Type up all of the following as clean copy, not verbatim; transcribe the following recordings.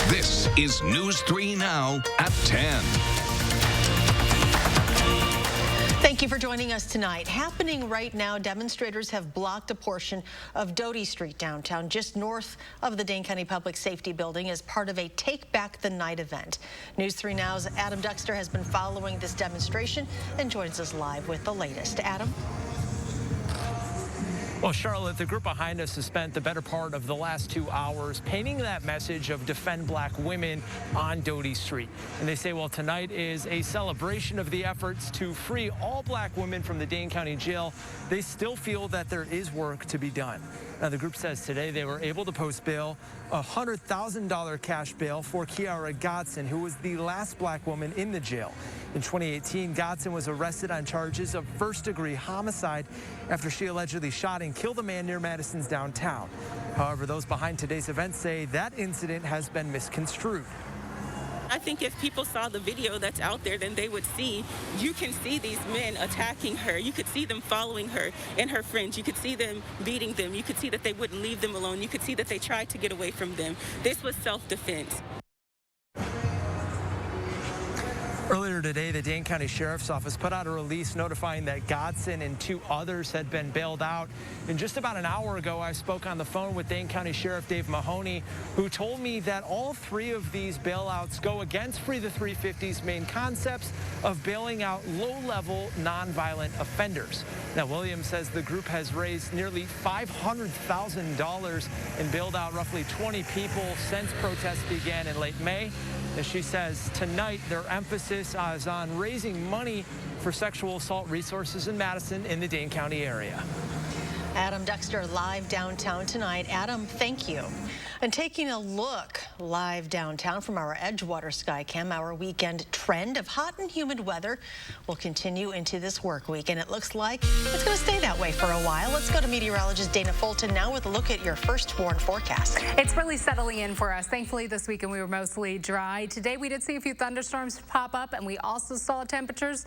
This is News 3 Now at 10. Thank you for joining us tonight. Happening right now, demonstrators have blocked a portion of Doty Street downtown, just north of the Dane County Public Safety Building, as part of a Take Back the Night event. News 3 Now's Adam Dexter has been following this demonstration and joins us live with the latest. Adam? Well, Charlotte, the group behind us has spent the better part of the last 2 hours painting that message of defend black women on Doty Street. And they say, well, tonight is a celebration of the efforts to free all black women from the Dane County Jail. They still feel that there is work to be done. Now, the group says today they were able to post bail, a $100,000 cash bail for Kiara Godson, who was the last black woman in the jail. In 2018, Godson was arrested on charges of first-degree homicide after she allegedly shot and killed a man near Madison's downtown. However, those behind today's event say that incident has been misconstrued. I think if people saw the video that's out there, then they would see, you can see these men attacking her. You could see them following her and her friends. You could see them beating them. You could see that they wouldn't leave them alone. You could see that they tried to get away from them. This was self-defense. Earlier today, the Dane County Sheriff's Office put out a release notifying that Godson and 2 others had been bailed out. And just about an hour ago, I spoke on the phone with Dane County Sheriff Dave Mahoney, who told me that all 3 of these bailouts go against Free the 350's main concepts of bailing out low-level, nonviolent offenders. Now, Williams says the group has raised nearly $500,000 and bailed out roughly 20 people since protests began in late May. As she says, tonight their emphasis is on raising money for sexual assault resources in Madison in the Dane County area. Adam Dexter live downtown tonight. Adam, thank you. And taking a look live downtown from our Edgewater Skycam, our weekend trend of hot and humid weather will continue into this work week, and it looks like it's going to stay that way for a while. Let's go to meteorologist Dana Fulton now with a look at your firstborn forecast. It's really settling in for us. Thankfully, this weekend we were mostly dry. Today we did see a few thunderstorms pop up, and we also saw temperatures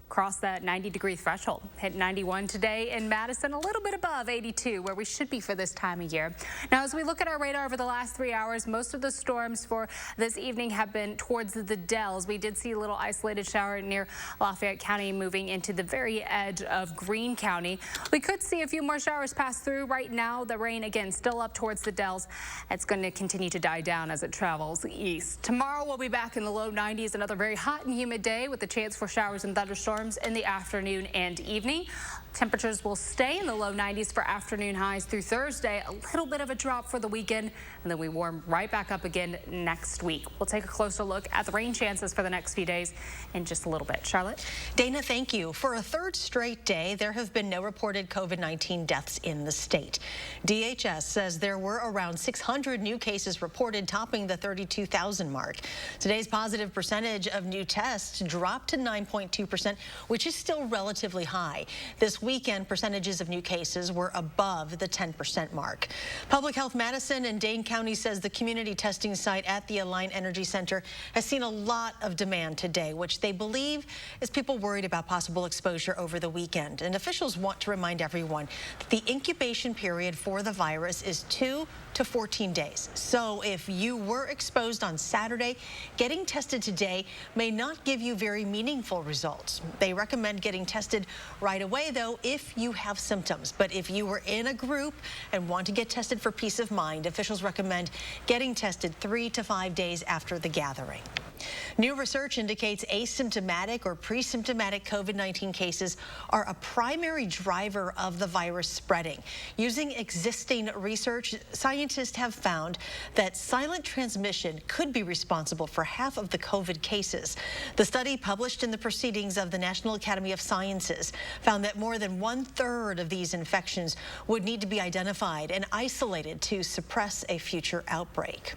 cross that 90-degree threshold. Hit 91 today in Madison, a little bit above 82, where we should be for this time of year. Now, as we look at our radar over the last 3 hours, most of the storms for this evening have been towards the Dells. We did see a little isolated shower near Lafayette County moving into the very edge of Greene County. We could see a few more showers pass through. Right now, the rain, again, still up towards the Dells. It's going to continue to die down as it travels east. Tomorrow, we'll be back in the low 90s, another very hot and humid day with a chance for showers and thunderstorms in the afternoon and evening. Temperatures will stay in the low 90s for afternoon highs through Thursday. A little bit of a drop for the weekend, and then we warm right back up again next week. We'll take a closer look at the rain chances for the next few days in just a little bit. Charlotte? Dana, thank you. For a third straight day, there have been no reported COVID-19 deaths in the state. DHS says there were around 600 new cases reported, topping the 32,000 mark. Today's positive percentage of new tests dropped to 9.2%, which is still relatively high. This weekend, percentages of new cases were above the 10% mark. Public Health Madison and Dane County says the community testing site at the Align Energy Center has seen a lot of demand today, which they believe is people worried about possible exposure over the weekend. And officials want to remind everyone that the incubation period for the virus is 2 to 14 days. So if you were exposed on Saturday, getting tested today may not give you very meaningful results. They recommend getting tested right away, though, if you have symptoms. But if you were in a group and want to get tested for peace of mind, officials recommend getting tested 3 to 5 days after the gathering. New research indicates asymptomatic or pre-symptomatic COVID-19 cases are a primary driver of the virus spreading. Using existing research, scientists have found that silent transmission could be responsible for half of the COVID cases. The study, published in the Proceedings of the National Academy of Sciences, found that more than 1/3 of these infections would need to be identified and isolated to suppress a future outbreak.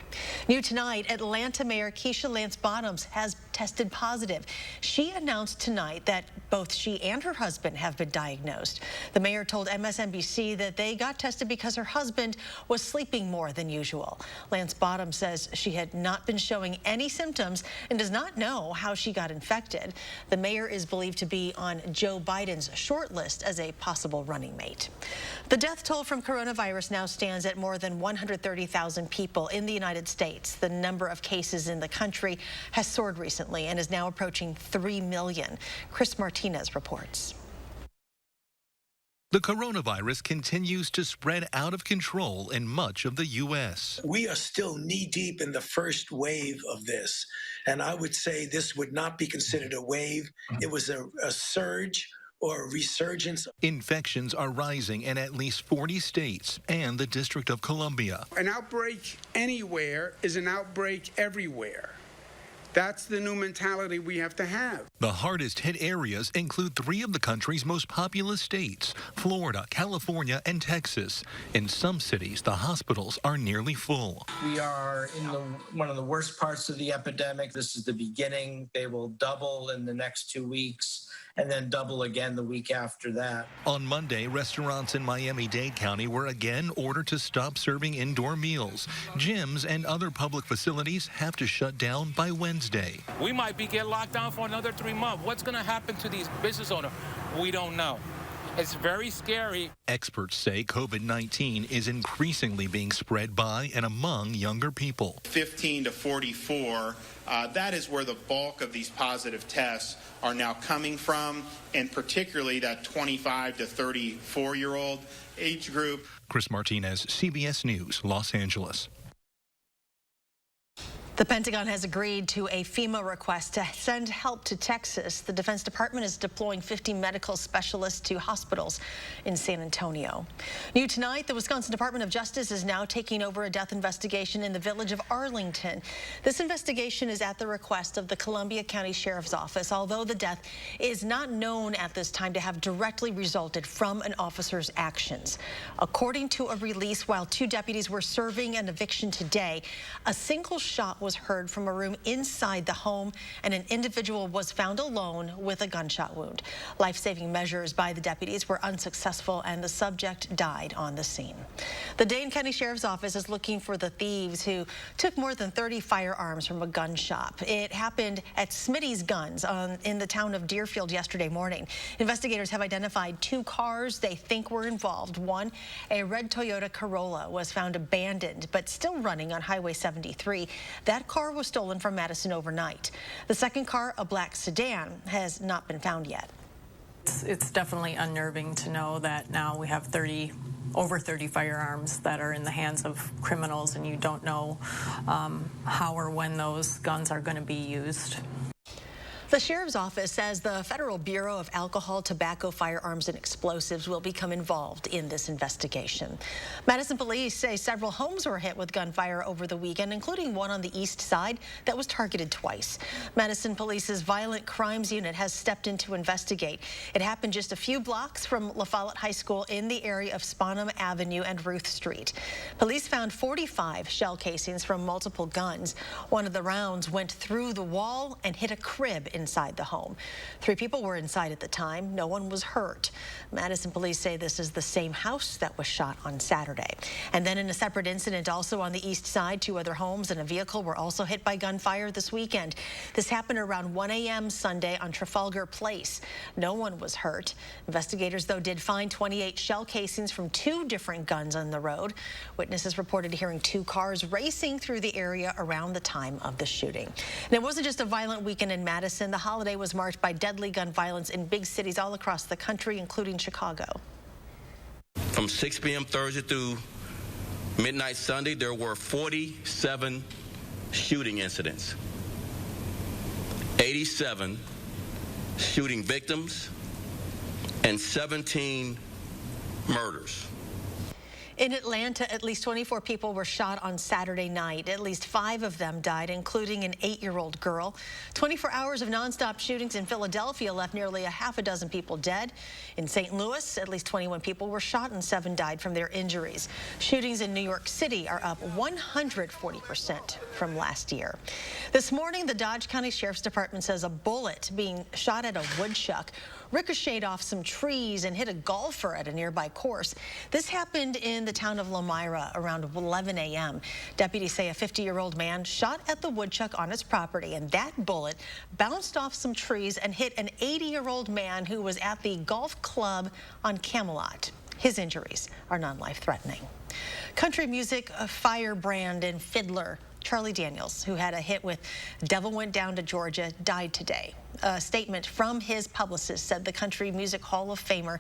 New tonight, Atlanta Mayor Keisha Lance Bottoms has tested positive. She announced tonight that both she and her husband have been diagnosed. The mayor told MSNBC that they got tested because her husband was sleeping more than usual. Lance Bottom says she had not been showing any symptoms and does not know how she got infected. The mayor is believed to be on Joe Biden's short list as a possible running mate. The death toll from coronavirus now stands at more than 130,000 people in the United States. The number of cases in the country has soared recently and is now approaching 3 million. Chris Martinez reports. The coronavirus continues to spread out of control in much of the U.S. We are still knee-deep in the first wave of this, and I would say this would not be considered a wave. It was a surge or a resurgence. Infections are rising in at least 40 states and the District of Columbia. An outbreak anywhere is an outbreak everywhere. That's the new mentality we have to have. The hardest hit areas include 3 of the country's most populous states, Florida, California, and Texas. In some cities, the hospitals are nearly full. We are in one of the worst parts of the epidemic. This is the beginning. They will double in the next 2 weeks and then double again the week after that. On Monday, restaurants in Miami-Dade County were again ordered to stop serving indoor meals. Gyms and other public facilities have to shut down by Wednesday. We might get locked down for another 3 months. What's going to happen to these business owners? We don't know. It's very scary. Experts say COVID-19 is increasingly being spread by and among younger people. 15 to 44, that is where the bulk of these positive tests are now coming from, and particularly that 25 to 34-year-old age group. Chris Martinez, CBS News, Los Angeles. The Pentagon has agreed to a FEMA request to send help to Texas. The Defense Department is deploying 50 medical specialists to hospitals in San Antonio. New tonight, the Wisconsin Department of Justice is now taking over a death investigation in the village of Arlington. This investigation is at the request of the Columbia County Sheriff's Office, although the death is not known at this time to have directly resulted from an officer's actions. According to a release, while 2 deputies were serving an eviction today, a single shot was heard from a room inside the home, and an individual was found alone with a gunshot wound. Life-saving measures by the deputies were unsuccessful, and the subject died on the scene. The Dane County Sheriff's Office is looking for the thieves who took more than 30 firearms from a gun shop. It happened at Smitty's Guns in the town of Deerfield yesterday morning. Investigators have identified 2 cars they think were involved. One, a red Toyota Corolla, was found abandoned but still running on Highway 73. That car was stolen from Madison overnight. The second car, a black sedan, has not been found yet. It's definitely unnerving to know that now we have over 30 firearms that are in the hands of criminals, and you don't know how or when those guns are going to be used. The Sheriff's Office says the Federal Bureau of Alcohol, Tobacco, Firearms, and Explosives will become involved in this investigation. Madison police say several homes were hit with gunfire over the weekend, including one on the east side that was targeted twice. Madison Police's Violent Crimes Unit has stepped in to investigate. It happened just a few blocks from La Follette High School in the area of Sponham Avenue and Ruth Street. Police found 45 shell casings from multiple guns. One of the rounds went through the wall and hit a crib inside the home. 3 people were inside at the time. No one was hurt. Madison police say this is the same house that was shot on Saturday. And then in a separate incident also on the east side, 2 other homes and a vehicle were also hit by gunfire this weekend. This happened around 1 a.m. Sunday on Trafalgar Place. No one was hurt. Investigators, though, did find 28 shell casings from 2 different guns on the road. Witnesses reported hearing 2 cars racing through the area around the time of the shooting. And it wasn't just a violent weekend in Madison. The holiday was marked by deadly gun violence in big cities all across the country, including Chicago. From 6 p.m. Thursday through midnight Sunday, there were 47 shooting incidents, 87 shooting victims, and 17 murders. In Atlanta, at least 24 people were shot on Saturday night. At least 5 of them died, including an 8-year-old girl. 24 hours of nonstop shootings in Philadelphia left nearly a half a dozen people dead. In St. Louis, at least 21 people were shot and 7 died from their injuries. Shootings in New York City are up 140% from last year. This morning, the Dodge County Sheriff's Department says a bullet being shot at a woodchuck ricocheted off some trees and hit a golfer at a nearby course. This happened in the town of Lamira around 11 a.m. Deputies say a 50-year-old man shot at the woodchuck on his property, and that bullet bounced off some trees and hit an 80-year-old man who was at the golf club on Camelot. His injuries are non-life-threatening. Country music firebrand and fiddler Charlie Daniels, who had a hit with Devil Went Down to Georgia, died today. A statement from his publicist said the Country Music Hall of Famer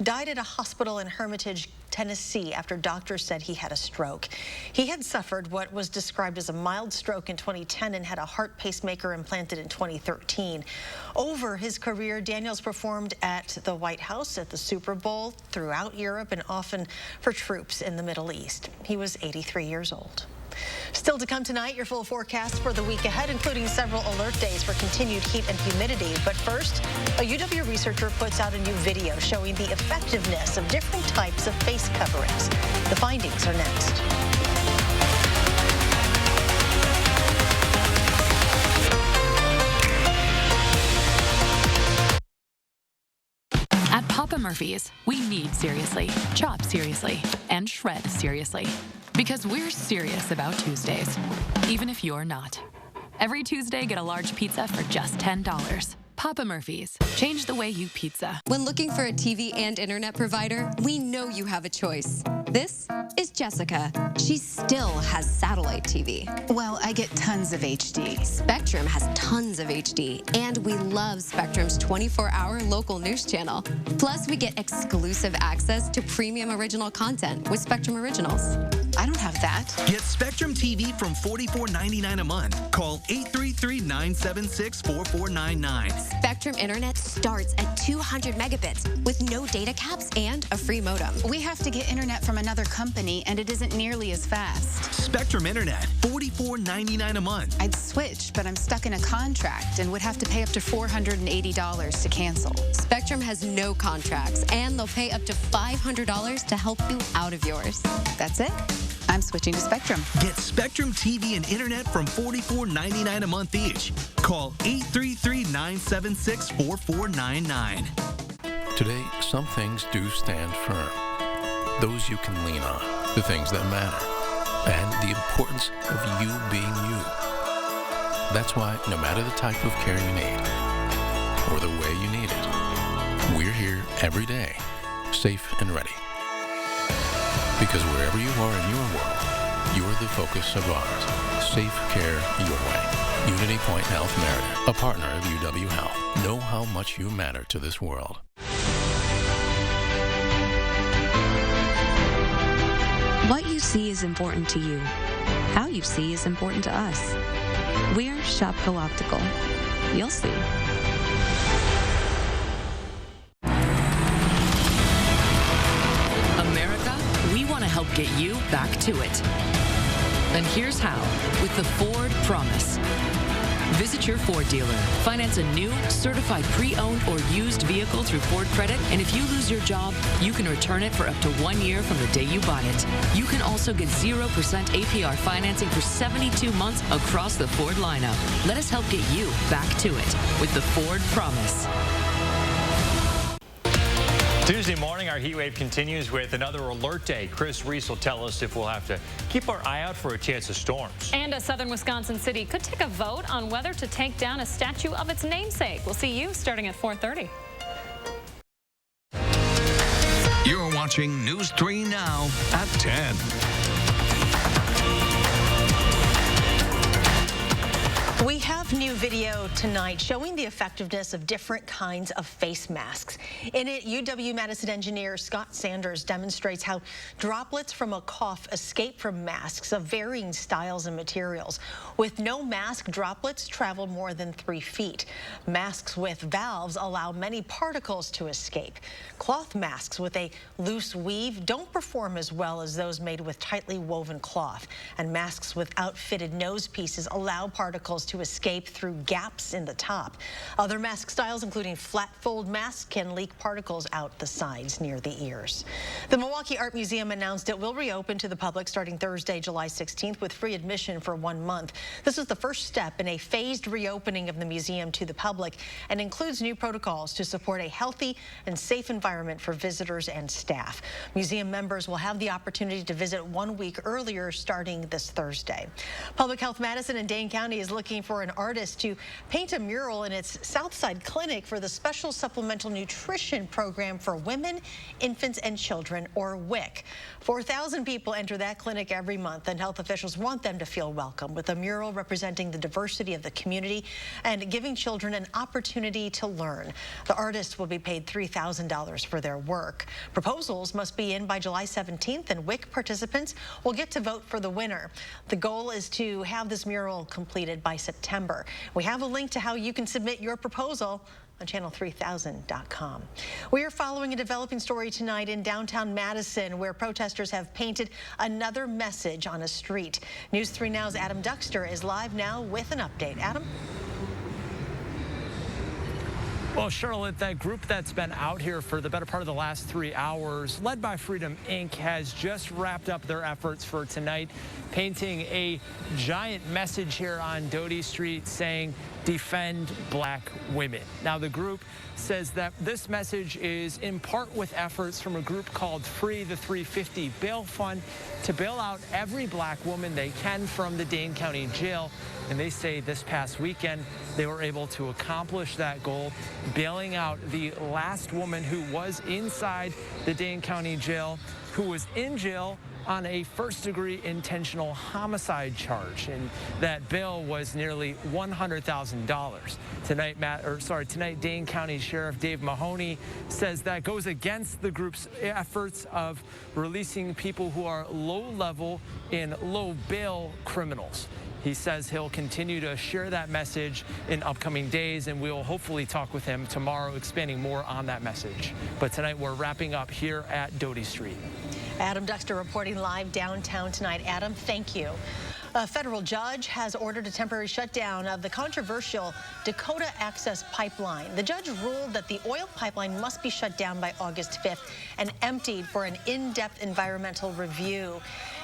died at a hospital in Hermitage, Tennessee, after doctors said he had a stroke. He had suffered what was described as a mild stroke in 2010 and had a heart pacemaker implanted in 2013. Over his career, Daniels performed at the White House, at the Super Bowl, throughout Europe, and often for troops in the Middle East. He was 83 years old. Still to come tonight, your full forecast for the week ahead, including several alert days for continued heat and humidity. But first, a UW researcher puts out a new video showing the effectiveness of different types of face coverings. The findings are next. At Papa Murphy's, we knead seriously, chop seriously, and shred seriously. Because we're serious about Tuesdays, even if you're not. Every Tuesday, get a large pizza for just $10. Papa Murphy's. Change the way you pizza. When looking for a TV and internet provider, we know you have a choice. This is Jessica. She still has satellite TV. Well, I get tons of HD. Spectrum has tons of HD, and we love Spectrum's 24-hour local news channel. Plus, we get exclusive access to premium original content with Spectrum Originals. I don't have that. Get Spectrum TV from $44.99 a month. Call 833-976-4499. Spectrum Internet starts at 200 megabits with no data caps and a free modem. We have to get internet from another company, and it isn't nearly as fast. Spectrum Internet, $44.99 a month. I'd switch, but I'm stuck in a contract and would have to pay up to $480 to cancel. Spectrum has no contracts, and they'll pay up to $500 to help you out of yours. That's it. I'm switching to Spectrum. Get Spectrum TV and internet from $44.99 a month each. Call 833-976-4499. Today, some things do stand firm. Those you can lean on, the things that matter, and the importance of you being you. That's why, no matter the type of care you need, or the way you need it, we're here every day, safe and ready. Because wherever you are in your world, you're the focus of ours. Safe care your way. Unity Point Health Meriden, a partner of UW Health. Know how much you matter to this world. What you see is important to you. How you see is important to us. We're Shopco Optical. You'll see. Help get you back to it. And here's how, with the Ford Promise. Visit your Ford dealer, finance a new, certified pre-owned or used vehicle through Ford Credit, and if you lose your job, you can return it for up to 1 year from the day you bought it. You can also get 0% APR financing for 72 months across the Ford lineup. Let us help get you back to it with the Ford Promise. Tuesday morning, our heat wave continues with another alert day. Chris Reese will tell us if we'll have to keep our eye out for a chance of storms. And a southern Wisconsin city could take a vote on whether to take down a statue of its namesake. We'll see you starting at 4:30. You're watching News 3 Now at 10. We have New video tonight showing the effectiveness of different kinds of face masks. In it, UW-Madison engineer Scott Sanders demonstrates how droplets from a cough escape from masks of varying styles and materials. With no mask, droplets travel more than 3 feet. Masks with valves allow many particles to escape. Cloth masks with a loose weave don't perform as well as those made with tightly woven cloth. And masks without fitted nose pieces allow particles to escape through gaps in the top. Other mask styles, including flat fold masks, can leak particles out the sides near the ears. The Milwaukee Art Museum announced it will reopen to the public starting Thursday, July 16th, with free admission for 1 month. This is the first step in a phased reopening of the museum to the public and includes new protocols to support a healthy and safe environment for visitors and staff. Museum members will have the opportunity to visit 1 week earlier starting this Thursday. Public Health Madison and Dane County is looking for an artist to paint a mural in its Southside Clinic for the Special Supplemental Nutrition Program for Women, Infants, and Children, or WIC. 4,000 people enter that clinic every month, and health officials want them to feel welcome with a mural representing the diversity of the community and giving children an opportunity to learn. The artist will be paid $3,000 for their work. Proposals must be in by July 17th, and WIC participants will get to vote for the winner. The goal is to have this mural completed by September. We have a link to how you can submit your proposal on channel3000.com. We are following a developing story tonight in downtown Madison, where protesters have painted another message on a street. News 3 Now's Adam Duxter is live now with an update. Adam? Well, Charlotte, that group that's been out here for the better part of the last 3 hours, led by Freedom Inc., has just wrapped up their efforts for tonight, painting a giant message here on Doty Street saying, "Defend Black women." Now, the group says that this message is in part with efforts from a group called Free the 350 Bail Fund to bail out every black woman they can from the Dane County Jail. And they say this past weekend they were able to accomplish that goal, bailing out the last woman who was inside the Dane County Jail, who was in jail on a first-degree intentional homicide charge, and that bail was nearly $100,000. Tonight, Dane County Sheriff Dave Mahoney says that goes against the group's efforts of releasing people who are low-level and low-bail criminals. He says he'll continue to share that message in upcoming days, and we'll hopefully talk with him tomorrow, expanding more on that message. But tonight, we're wrapping up here at Doty Street. Adam Duxter reporting live downtown tonight. Adam, thank you. A federal judge has ordered a temporary shutdown of the controversial Dakota access pipeline. The judge ruled that the oil pipeline must be shut down by August 5th and emptied for an in-depth environmental review.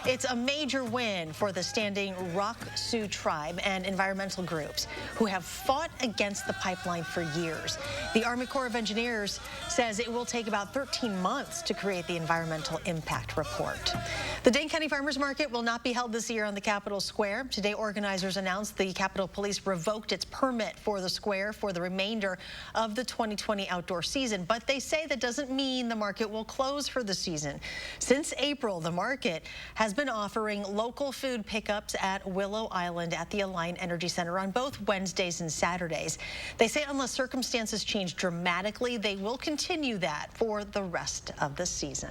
It's a major win for the standing Rock Sioux tribe and environmental groups who have fought against the pipeline for years. The Army Corps of Engineers says it will take about 13 months to create the environmental impact report. The Dane County Farmers Market will not be held this year on the Capitol Square. Today, organizers announced the Capitol Police revoked its permit for the square for the remainder of the 2020 outdoor season, but they say that doesn't mean the market will close for the season. Since April, the market has been offering local food pickups at Willow Island at the Alliant Energy Center on both Wednesdays and Saturdays. They say unless circumstances change dramatically, they will continue that for the rest of the season.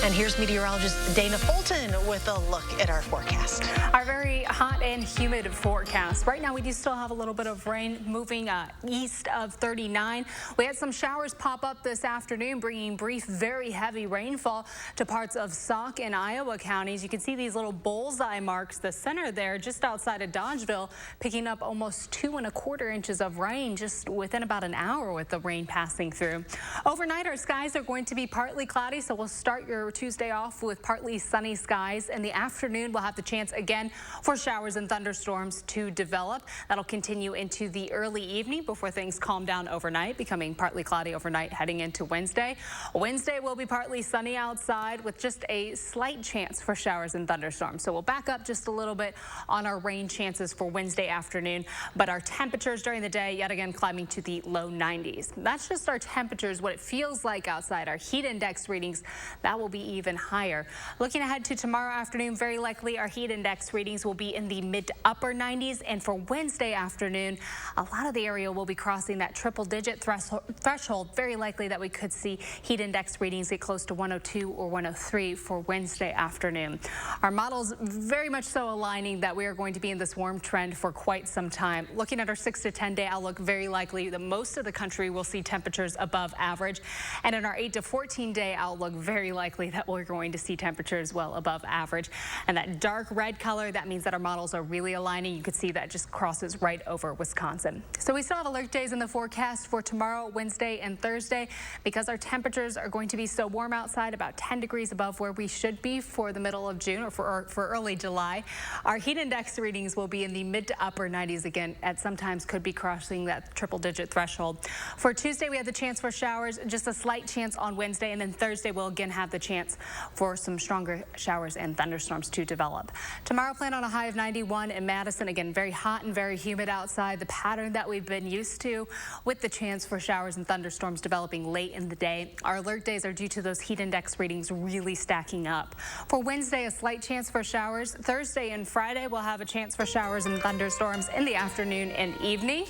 And here's meteorologist Dana Fulton with a look at our forecast. Our very hot and humid forecast. Right now, we do still have a little bit of rain moving east of 39. We had some showers pop up this afternoon, bringing brief, very heavy rainfall to parts of Sauk and Iowa counties. You can see these little bullseye marks, the center there, just outside of Dodgeville, picking up almost 2¼ inches of rain just within about an hour with the rain passing through. Overnight, our skies are going to be partly cloudy, so we'll start your Tuesday off with partly sunny skies. In the afternoon, we'll have the chance again for showers and thunderstorms to develop. That'll continue into the early evening before things calm down overnight, becoming partly cloudy overnight heading into Wednesday. Wednesday will be partly sunny outside with just a slight chance for showers and thunderstorms. So we'll back up just a little bit on our rain chances for Wednesday afternoon, but our temperatures during the day yet again climbing to the low 90s. That's just our temperatures, what it feels like outside. Our heat index readings, that will be even higher. Looking ahead to tomorrow afternoon, very likely our heat index readings will be in the mid to upper 90s. And for Wednesday afternoon, a lot of the area will be crossing that triple-digit threshold. Very likely that we could see heat index readings get close to 102 or 103 for Wednesday afternoon. Our models very much so aligning that we are going to be in this warm trend for quite some time. Looking at our 6 to 10 day outlook, very likely that most of the country will see temperatures above average. And in our 8 to 14 day outlook, very likely that we're going to see temperatures well above average. And that dark red color, that means that our models are really aligning. You can see that just crosses right over Wisconsin. So we still have alert days in the forecast for tomorrow, Wednesday, and Thursday. Because our temperatures are going to be so warm outside, about 10 degrees above where we should be for the middle of June or for early July. Our heat index readings will be in the mid to upper 90s again, at sometimes could be crossing that triple-digit threshold. For Tuesday, we have the chance for showers, just a slight chance on Wednesday, and then Thursday we'll again have the chance for some stronger showers and thunderstorms to develop. Tomorrow, plan on a high of 91 in Madison. Again, very hot and very humid outside, the pattern that we've been used to, with the chance for showers and thunderstorms developing late in the day. Our alert days are due to those heat index readings really stacking up. For Wednesday, a slight chance for showers. Thursday and Friday, we'll have a chance for showers and thunderstorms in the afternoon and evening.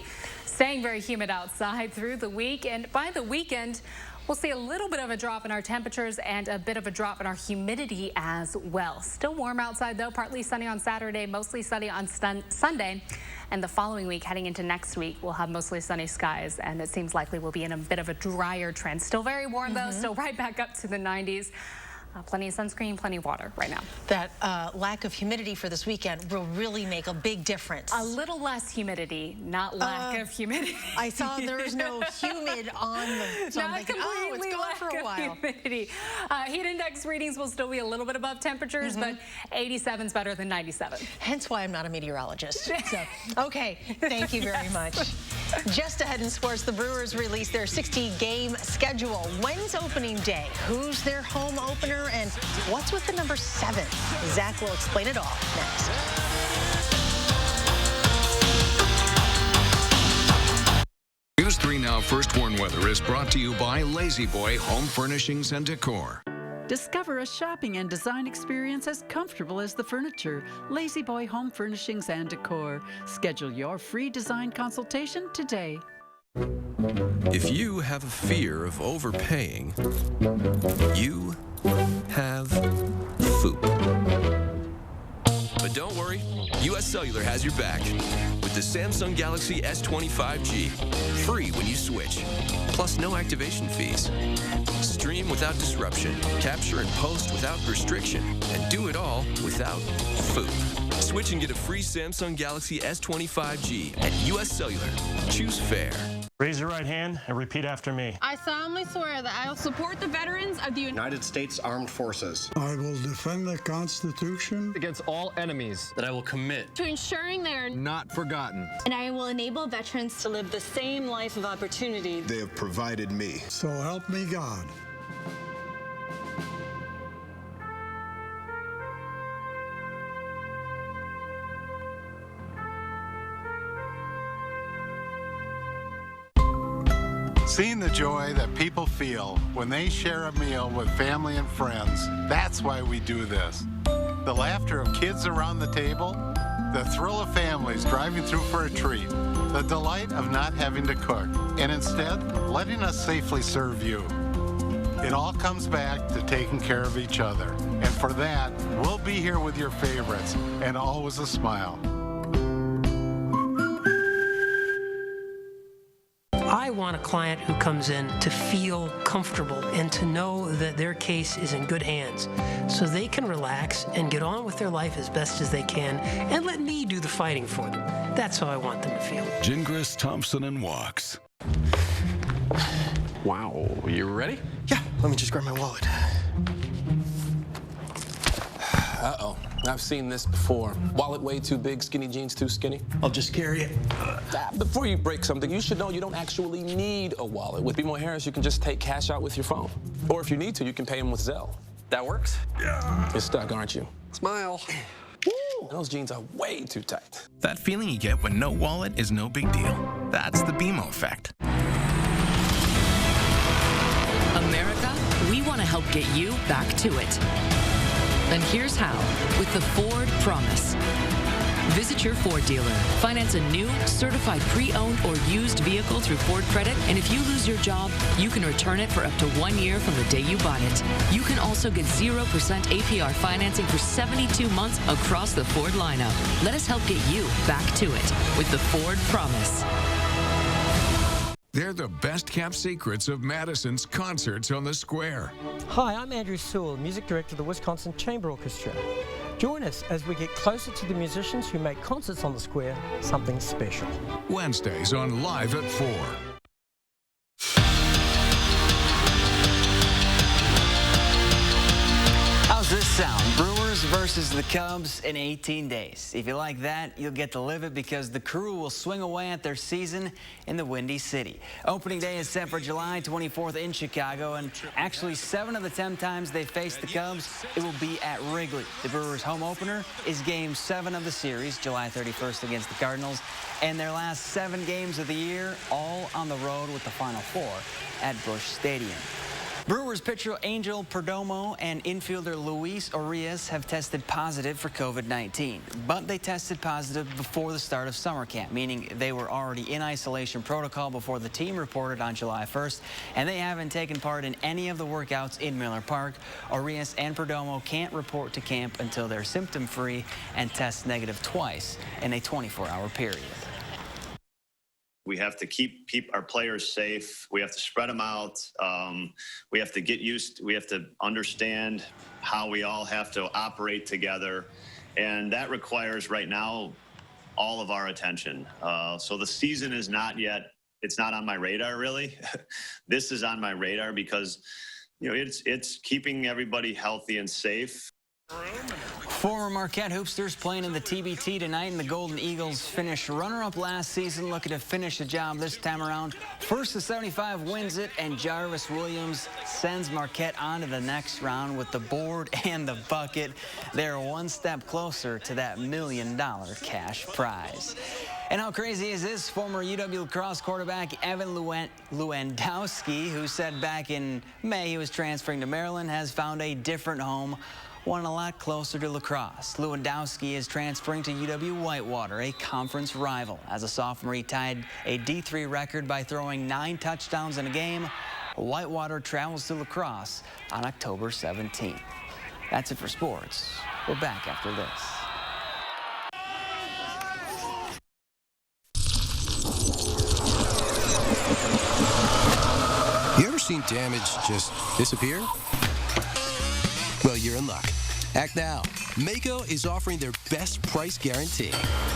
Staying very humid outside through the week, and by the weekend, we'll see a little bit of a drop in our temperatures and a bit of a drop in our humidity as well. Still warm outside though, partly sunny on Saturday, mostly sunny on Sunday. And the following week, heading into next week, we'll have mostly sunny skies, and it seems likely we'll be in a bit of a drier trend. Still very warm though, still right back up to the 90s. Plenty of sunscreen, plenty of water right now. That lack of humidity for this weekend will really make a big difference. A little less humidity, not lack of humidity. I saw there was no humid on the, so I'm thinking, oh, it's gone for a while. Humidity. Heat index readings will still be a little bit above temperatures, but 87 is better than 97. Hence why I'm not a meteorologist. So, okay, thank you very much. Just ahead in sports, the Brewers released their 60-game schedule. When's opening day? Who's their home opener? And what's with the number 7? Zach will explain it all next. News 3 Now First Warn Weather is brought to you by Lazy Boy Home Furnishings and Decor. Discover a shopping and design experience as comfortable as the furniture. Lazy Boy Home Furnishings and Decor. Schedule your free design consultation today. If you have a fear of overpaying, you have FOOP. But don't worry, US Cellular has your back with the Samsung Galaxy S25G. Free when you switch, plus no activation fees. Stream without disruption, capture and post without restriction, and do it all without FOOP. Switch and get a free Samsung Galaxy S25G at US Cellular. Choose fair. Raise your right hand and repeat after me. I solemnly swear that I will support the veterans of the United States Armed Forces. I will defend the Constitution against all enemies. That I will commit to ensuring they are not forgotten. And I will enable veterans to live the same life of opportunity they have provided me. So help me God. Seeing the joy that people feel when they share a meal with family and friends, that's why we do this. The laughter of kids around the table, the thrill of families driving through for a treat, the delight of not having to cook, and instead letting us safely serve you. It all comes back to taking care of each other. And for that, we'll be here with your favorites, and always a smile. I want a client who comes in to feel comfortable and to know that their case is in good hands so they can relax and get on with their life as best as they can and let me do the fighting for them. That's how I want them to feel. Gingras, Thompson, and Walks. Wow, you ready? Yeah, let me just grab my wallet. Uh-oh, I've seen this before. Wallet way too big, skinny jeans too skinny. I'll just carry it. Before you break something, you should know you don't actually need a wallet. With BMO Harris, you can just take cash out with your phone. Or if you need to, you can pay them with Zelle. That works? Yeah. You're stuck, aren't you? Smile. Woo! Those jeans are way too tight. That feeling you get when no wallet is no big deal. That's the BMO effect. America, we want want to help get you back to it. And here's how, with the Ford Promise. Visit your Ford dealer. Finance a new, certified pre-owned or used vehicle through Ford Credit, and if you lose your job, you can return it for up to 1 year from the day you bought it. You can also get 0% APR financing for 72 months across the Ford lineup. Let us help get you back to it with the Ford Promise. They're the best-kept secrets of Madison's concerts on the square. Hi, I'm Andrew Sewell, Music Director of the Wisconsin Chamber Orchestra. Join us as we get closer to the musicians who make concerts on the square something special. Wednesdays on Live at 4. How's this sound? Brewers versus the Cubs in 18 days. If you like that, you'll get to live it because the Crew will swing away at their season in the Windy City. Opening day is set for July 24th in Chicago, and actually 7 of the 10 times they face the Cubs, it will be at Wrigley. The Brewers' home opener is Game 7 of the series, July 31st against the Cardinals, and their last 7 games of the year, all on the road with the Final 4 at Busch Stadium. Brewers pitcher Angel Perdomo and infielder Luis Urias have tested positive for COVID-19, but they tested positive before the start of summer camp, meaning they were already in isolation protocol before the team reported on July 1st, and they haven't taken part in any of the workouts in Miller Park. Urias and Perdomo can't report to camp until they're symptom-free and test negative twice in a 24-hour period. We have to keep our players safe. We have to spread them out. We have to understand how we all have to operate together. And that requires right now all of our attention. So the season is not yet, it's not on my radar really. This is on my radar because, you know, it's keeping everybody healthy and safe. Former Marquette Hoopsters playing in the TBT tonight, and the Golden Eagles finished runner-up last season, looking to finish the job this time around. First to 75 wins it, and Jarvis Williams sends Marquette on to the next round with the board and the bucket. They're one step closer to that $1 million cash prize. And how crazy is this? Former UW lacrosse quarterback Evan Lewandowski, who said back in May he was transferring to Maryland, has found a different home, one a lot closer to lacrosse. Lewandowski is transferring to UW Whitewater, a conference rival. As a sophomore, he tied a D3 record by throwing 9 touchdowns in a game. Whitewater travels to lacrosse on October 17th. That's it for sports. We're back after this. You ever seen damage just disappear? Well, you're in luck. Act now. Maaco is offering their best price guarantee.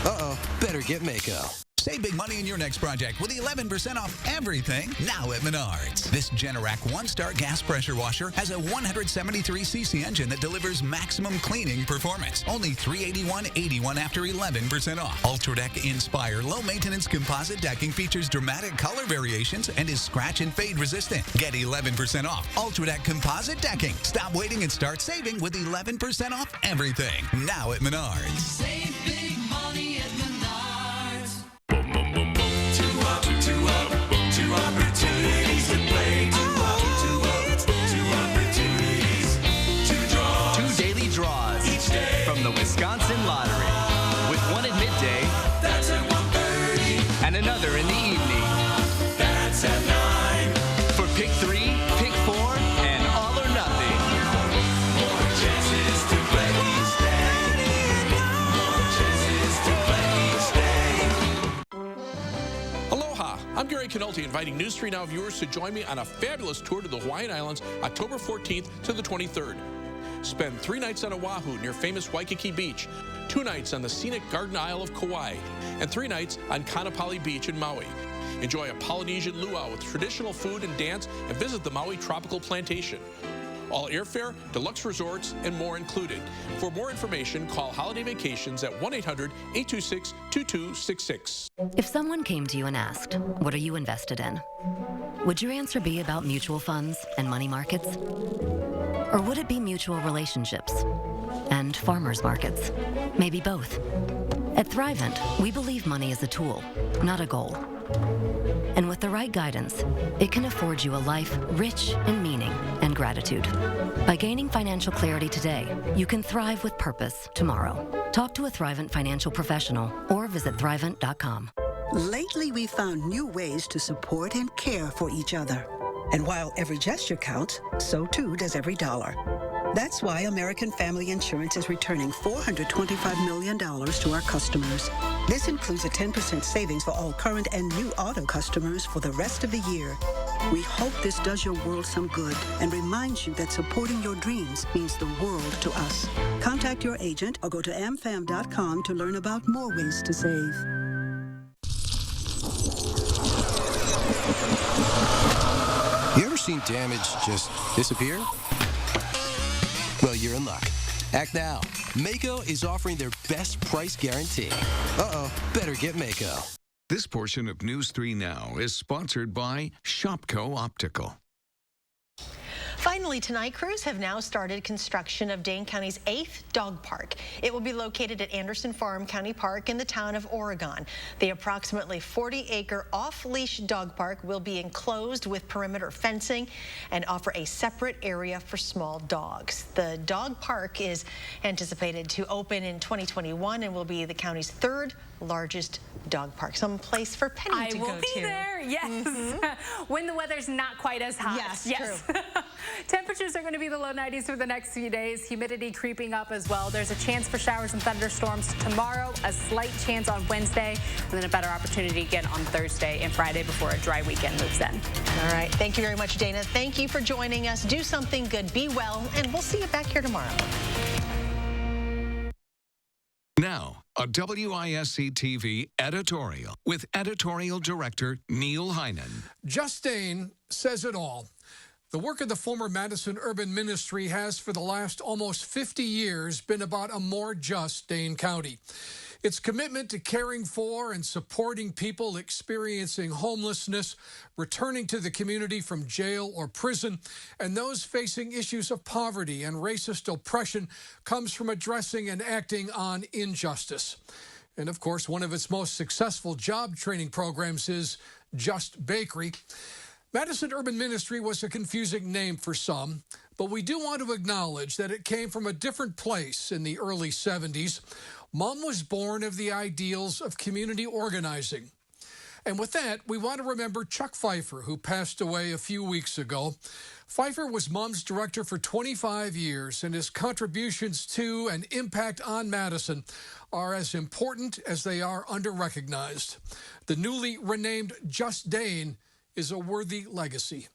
Uh-oh, better get Maaco. Save big money in your next project with 11% off everything now at Menards. This Generac one-star gas pressure washer has a 173cc engine that delivers maximum cleaning performance. Only $381.81 after 11% off. Ultradeck Inspire low-maintenance composite decking features dramatic color variations and is scratch and fade resistant. Get 11% off Ultradeck composite decking. Stop waiting and start saving with 11% off everything now at Menards. Save big money at Menards. Two opportunities to play. Two opportunities to draw. 2 daily draws Each day from the Wisconsin Lottery, with one at midday. That's at 1:30. And another in the evening. That's at 9. For pick 3, pick 4, and all or nothing. More chances to play each day. More chances to play each day. Aloha, I'm Gary Canolti, inviting News 3 Now viewers to join me on a fabulous tour to the Hawaiian Islands, October 14th to the 23rd. Spend 3 nights on Oahu near famous Waikiki Beach, 2 nights on the scenic Garden Isle of Kauai, and 3 nights on Kaanapali Beach in Maui. Enjoy a Polynesian luau with traditional food and dance, and visit the Maui Tropical Plantation. All airfare, deluxe resorts, and more included. For more information, call Holiday Vacations at 1-800-826-2266. If someone came to you and asked, what are you invested in? Would your answer be about mutual funds and money markets? Or would it be mutual relationships? and farmers markets. Maybe both. At Thrivent, we believe money is a tool, not a goal. And with the right guidance, it can afford you a life rich in meaning and gratitude. By gaining financial clarity today, you can thrive with purpose tomorrow. Talk to a Thrivent financial professional or visit Thrivent.com. Lately, we've found new ways to support and care for each other. And while every gesture counts, so too does every dollar. That's why American Family Insurance is returning $425 million to our customers. This includes a 10% savings for all current and new auto customers for the rest of the year. We hope this does your world some good and reminds you that supporting your dreams means the world to us. Contact your agent or go to amfam.com to learn about more ways to save. You ever seen damage just disappear? Well, you're in luck. Act now. Mako is offering their best price guarantee. Uh-oh, better get Mako. This portion of News 3 Now is sponsored by Shopco Optical. Finally tonight, crews have now started construction of Dane County's 8th dog park. It will be located at Anderson Farm County Park in the town of Oregon. The approximately 40-acre off-leash dog park will be enclosed with perimeter fencing and offer a separate area for small dogs. The dog park is anticipated to open in 2021 and will be the county's 3rd largest dog park. Some place for Penny to go to. I will be there, yes. When the weather's not quite as hot. Yes. True. Temperatures are going to be the low 90s for the next few days. Humidity creeping up as well. There's a chance for showers and thunderstorms tomorrow, a slight chance on Wednesday, and then a better opportunity again on Thursday and Friday before a dry weekend moves in. All right. Thank you very much, Dana. Thank you for joining us. Do something good, be well, and we'll see you back here tomorrow. Now, a WISC-TV editorial with editorial director Neil Heinen. Just Dane says it all. The work of the former Madison Urban Ministry has, for the last almost 50 years, been about a more just Dane County. Its commitment to caring for and supporting people experiencing homelessness, returning to the community from jail or prison, and those facing issues of poverty and racist oppression comes from addressing and acting on injustice. And of course, one of its most successful job training programs is Just Bakery. Madison Urban Ministry was a confusing name for some, but we do want to acknowledge that it came from a different place in the early 70s. Mom was born of the ideals of community organizing. And with that, we want to remember Chuck Pfeiffer, who passed away a few weeks ago. Pfeiffer was Mom's director for 25 years, and his contributions to and impact on Madison are as important as they are under-recognized. The newly renamed Just Dane is a worthy legacy.